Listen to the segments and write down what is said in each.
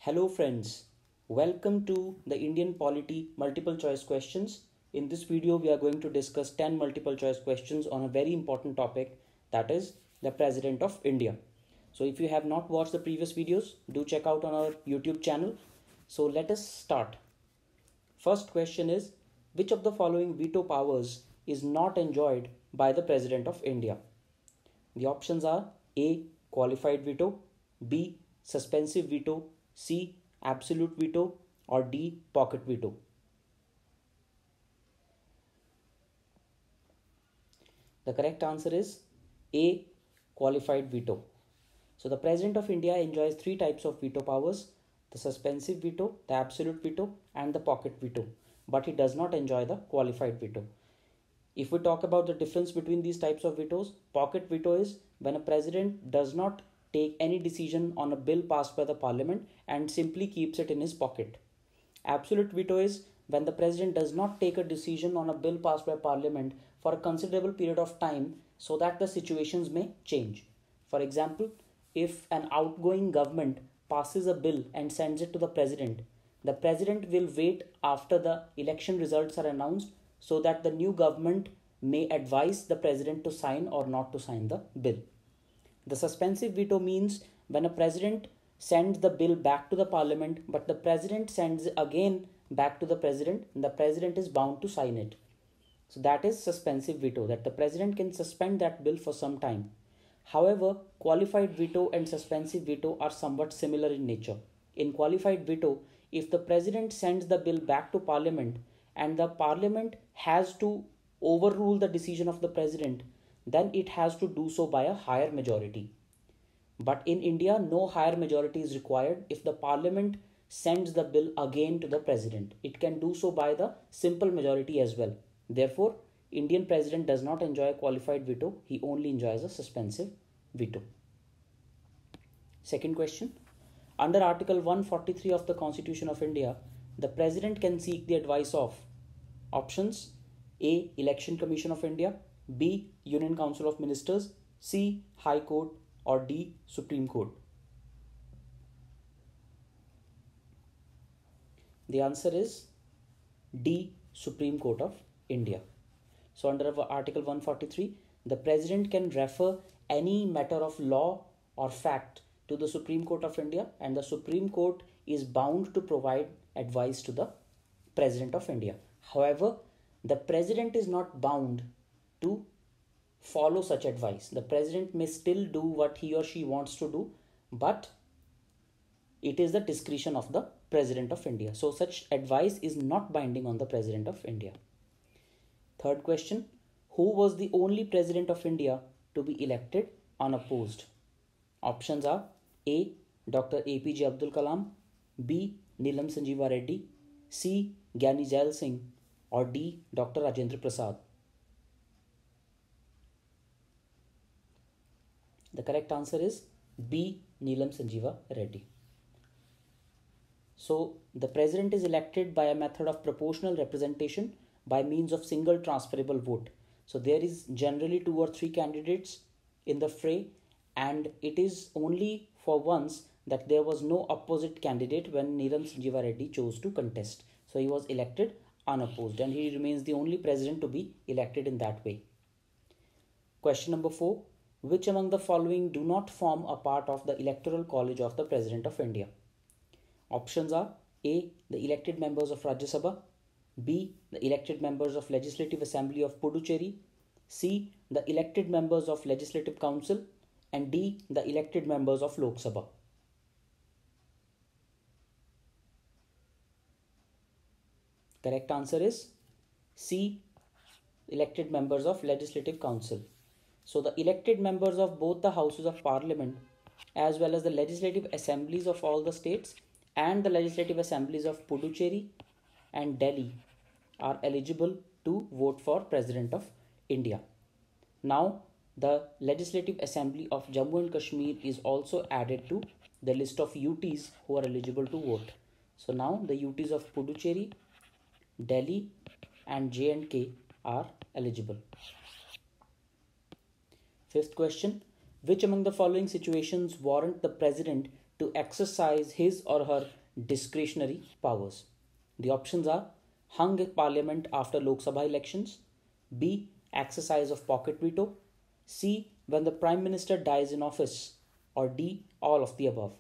Hello friends, welcome to the Indian Polity multiple choice questions. In this video we are going to discuss 10 multiple choice questions on a very important topic, that is the President of India. So if you have not watched the previous videos, do check out on our YouTube channel. So let us start. First question is, which of the following veto powers is not enjoyed by the President of India? The options are A. Qualified veto, B. Suspensive veto, C. Absolute veto, or D. Pocket veto. The correct answer is A. Qualified veto. So the President of India enjoys three types of veto powers: the suspensive veto, the absolute veto, and the pocket veto. But he does not enjoy the qualified veto. If we talk about the difference between these types of vetoes, pocket veto is when a president does not take any decision on a bill passed by the parliament and simply keeps it in his pocket. Absolute veto is when the president does not take a decision on a bill passed by parliament for a considerable period of time so that the situations may change. For example, if an outgoing government passes a bill and sends it to the president will wait after the election results are announced so that the new government may advise the president to sign or not to sign the bill. The suspensive veto means when a president sends the bill back to the parliament, but the president sends again back to the president is bound to sign it. So that is suspensive veto, that the president can suspend that bill for some time. However, qualified veto and suspensive veto are somewhat similar in nature. In qualified veto, if the president sends the bill back to parliament and the parliament has to overrule the decision of the president, then it has to do so by a higher majority. But in India, no higher majority is required if the parliament sends the bill again to the president. It can do so by the simple majority as well. Therefore, Indian president does not enjoy a qualified veto, he only enjoys a suspensive veto. Second question. Under Article 143 of the Constitution of India, the president can seek the advice of options: A. Election Commission of India, B. Union Council of Ministers, C. High Court, or D. Supreme Court. The answer is D. Supreme Court of India. So under Article 143, the president can refer any matter of law or fact to the Supreme Court of India, and the Supreme Court is bound to provide advice to the President of India. However, the president is not bound to follow such advice. The president may still do what he or she wants to do, but it is the discretion of the President of India. So such advice is not binding on the President of India. Third question. Who was the only President of India to be elected unopposed? Options are A. Dr. APJ Abdul Kalam, B. Neelam Sanjeeva Reddy, C. Gyani Jail Singh, or D. Dr. Rajendra Prasad. The correct answer is B. Neelam Sanjeeva Reddy. So the president is elected by a method of proportional representation by means of single transferable vote. So there is generally 2 or 3 candidates in the fray, and it is only for once that there was no opposite candidate when Neelam Sanjeeva Reddy chose to contest. So he was elected unopposed, and he remains the only president to be elected in that way. Question number 4. Which among the following do not form a part of the electoral college of the President of India? Options are A. The elected members of Rajya Sabha, B. The elected members of Legislative Assembly of Puducherry, C. The elected members of Legislative Council, and D. The elected members of Lok Sabha. Correct answer is C. Elected members of Legislative Council. So the elected members of both the houses of parliament as well as the legislative assemblies of all the states and the legislative assemblies of Puducherry and Delhi are eligible to vote for President of India. Now the legislative assembly of Jammu and Kashmir is also added to the list of UTs who are eligible to vote. So now the UTs of Puducherry, Delhi and J&K are eligible. Fifth question. Which among the following situations warrant the president to exercise his or her discretionary powers? The options are hung parliament after Lok Sabha elections, B. Exercise of pocket veto, C. When the Prime Minister dies in office, or D. All of the above.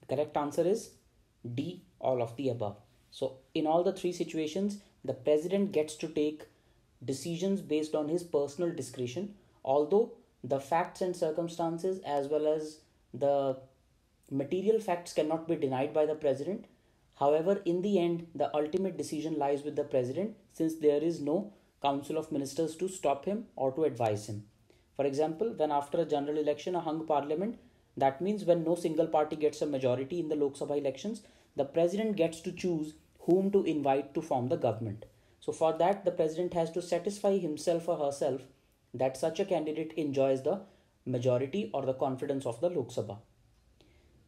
The correct answer is D. All of the above. So, in all the three situations, the president gets to take decisions based on his personal discretion, although the facts and circumstances as well as the material facts cannot be denied by the president. However, in the end, the ultimate decision lies with the president since there is no council of ministers to stop him or to advise him. For example, when after a general election, a hung parliament, that means when no single party gets a majority in the Lok Sabha elections, the president gets to choose whom to invite to form the government. So for that, the president has to satisfy himself or herself that such a candidate enjoys the majority or the confidence of the Lok Sabha.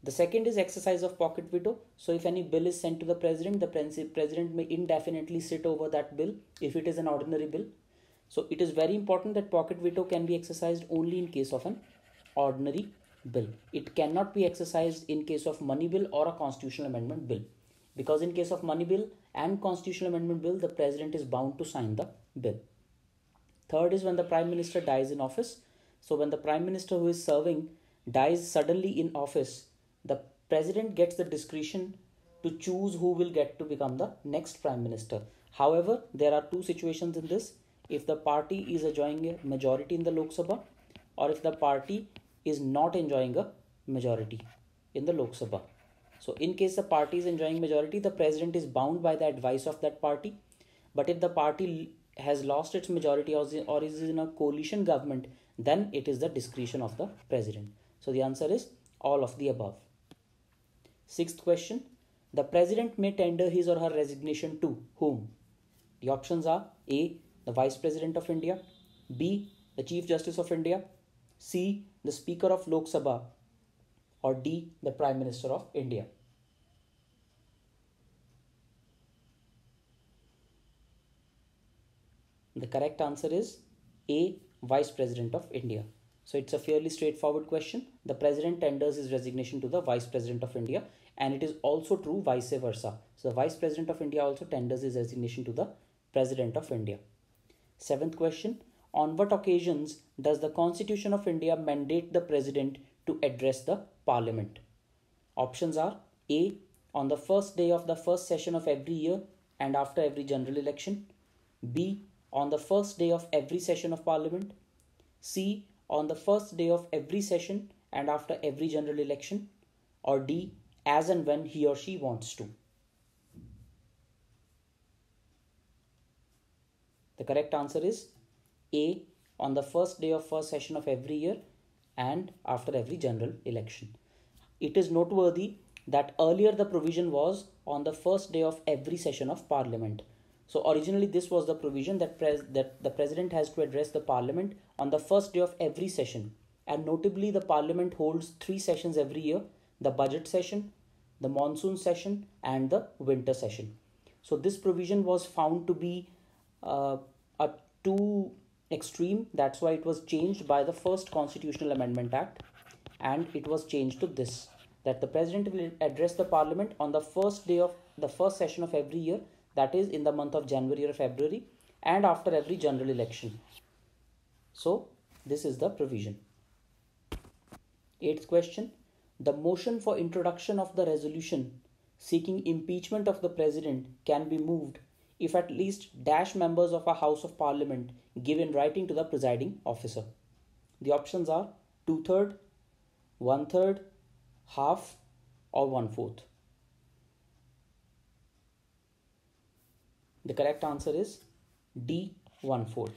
The second is exercise of pocket veto. So if any bill is sent to the president may indefinitely sit over that bill if it is an ordinary bill. So it is very important that pocket veto can be exercised only in case of an ordinary bill. It cannot be exercised in case of money bill or a constitutional amendment bill. Because in case of money bill and constitutional amendment bill, the president is bound to sign the bill. Third is when the prime minister dies in office. So when the prime minister who is serving dies suddenly in office, the president gets the discretion to choose who will get to become the next prime minister. However, there are two situations in this. If the party is enjoying a majority in the Lok Sabha, or if the party is not enjoying a majority in the Lok Sabha. So in case the party is enjoying majority, the president is bound by the advice of that party. But if the party has lost its majority or is in a coalition government, then it is the discretion of the president. So the answer is all of the above. Sixth question. The president may tender his or her resignation to whom? The options are A. The Vice President of India, B. The Chief Justice of India, C. The Speaker of Lok Sabha, or D. The Prime Minister of India. The correct answer is A. Vice President of India. So it's a fairly straightforward question. The president tenders his resignation to the Vice President of India, and it is also true vice versa. So the Vice President of India also tenders his resignation to the President of India. Seventh question. On what occasions does the Constitution of India mandate the President to address the Parliament? Options are A. On the first day of the first session of every year and after every general election, B. On the first day of every session of Parliament, C. On the first day of every session and after every general election, or D. As and when he or she wants to. The correct answer is A. On the first day of first session of every year and after every general election. It is noteworthy that earlier the provision was on the first day of every session of Parliament. So originally this was the provision that the President has to address the Parliament on the first day of every session. And notably the Parliament holds 3 sessions every year: the budget session, the monsoon session and the winter session. So this provision was found to be too extreme. That's why it was changed by the first Constitutional Amendment Act, and it was changed to this, that the President will address the Parliament on the first day of the first session of every year, that is in the month of January or February, and after every general election. So this is the provision. Eighth question. The motion for introduction of the resolution seeking impeachment of the President can be moved if at least dash members of a House of Parliament give in writing to the presiding officer. The options are 2/3, 1/3, half, or 1/4. The correct answer is D, 1/4.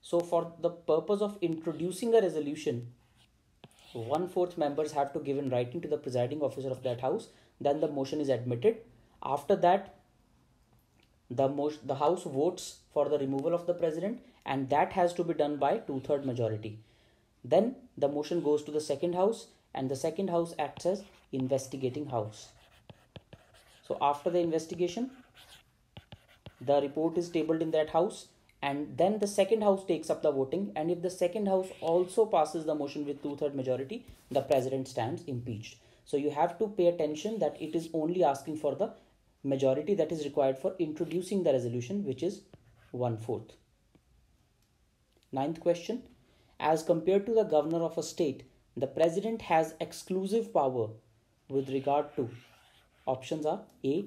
So for the purpose of introducing a resolution, 1/4 members have to give in writing to the presiding officer of that house. Then the motion is admitted. After that, the house votes for the removal of the president, and that has to be done by 2/3 majority. Then the motion goes to the second house, and the second house acts as investigating house. So after the investigation, the report is tabled in that house, and then the second house takes up the voting, and if the second house also passes the motion with two-third majority, the president stands impeached. So you have to pay attention that it is only asking for the majority that is required for introducing the resolution, which is 1/4. Ninth question. As compared to the governor of a state, the president has exclusive power with regard to, options are A.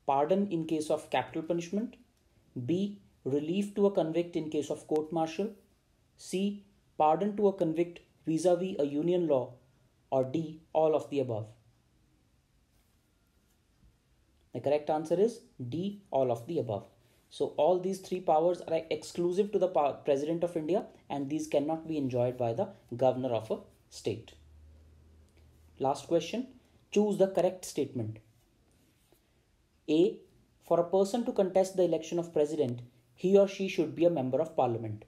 Pardon in case of capital punishment, B. Relief to a convict in case of court martial, C. Pardon to a convict vis-a-vis a union law, or D. All of the above. The correct answer is D. All of the above. So all these three powers are exclusive to the President of India, and these cannot be enjoyed by the governor of a state. Last question. Choose the correct statement. A. For a person to contest the election of president, he or she should be a member of parliament.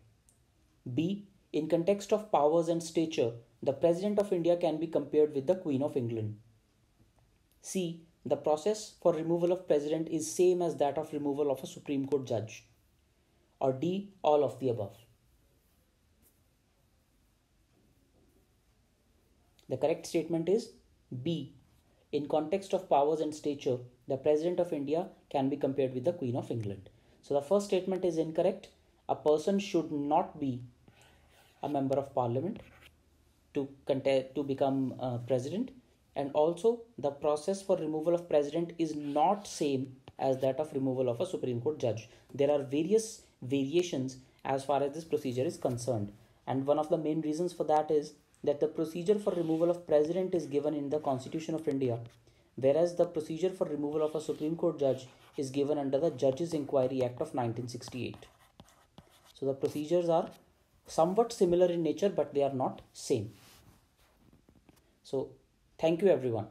B. In context of powers and stature, the President of India can be compared with the Queen of England. C. The process for removal of president is same as that of removal of a Supreme Court judge. Or D. All of the above. The correct statement is B. In context of powers and stature, the President of India can be compared with the Queen of England. So the first statement is incorrect. A person should not be a member of parliament to become president, and also the process for removal of president is not same as that of removal of a Supreme Court judge. There are various variations as far as this procedure is concerned, and one of the main reasons for that is that the procedure for removal of president is given in the Constitution of India, whereas the procedure for removal of a Supreme Court judge is given under the Judges Inquiry Act of 1968. So the procedures are somewhat similar in nature, but they are not same. So thank you everyone.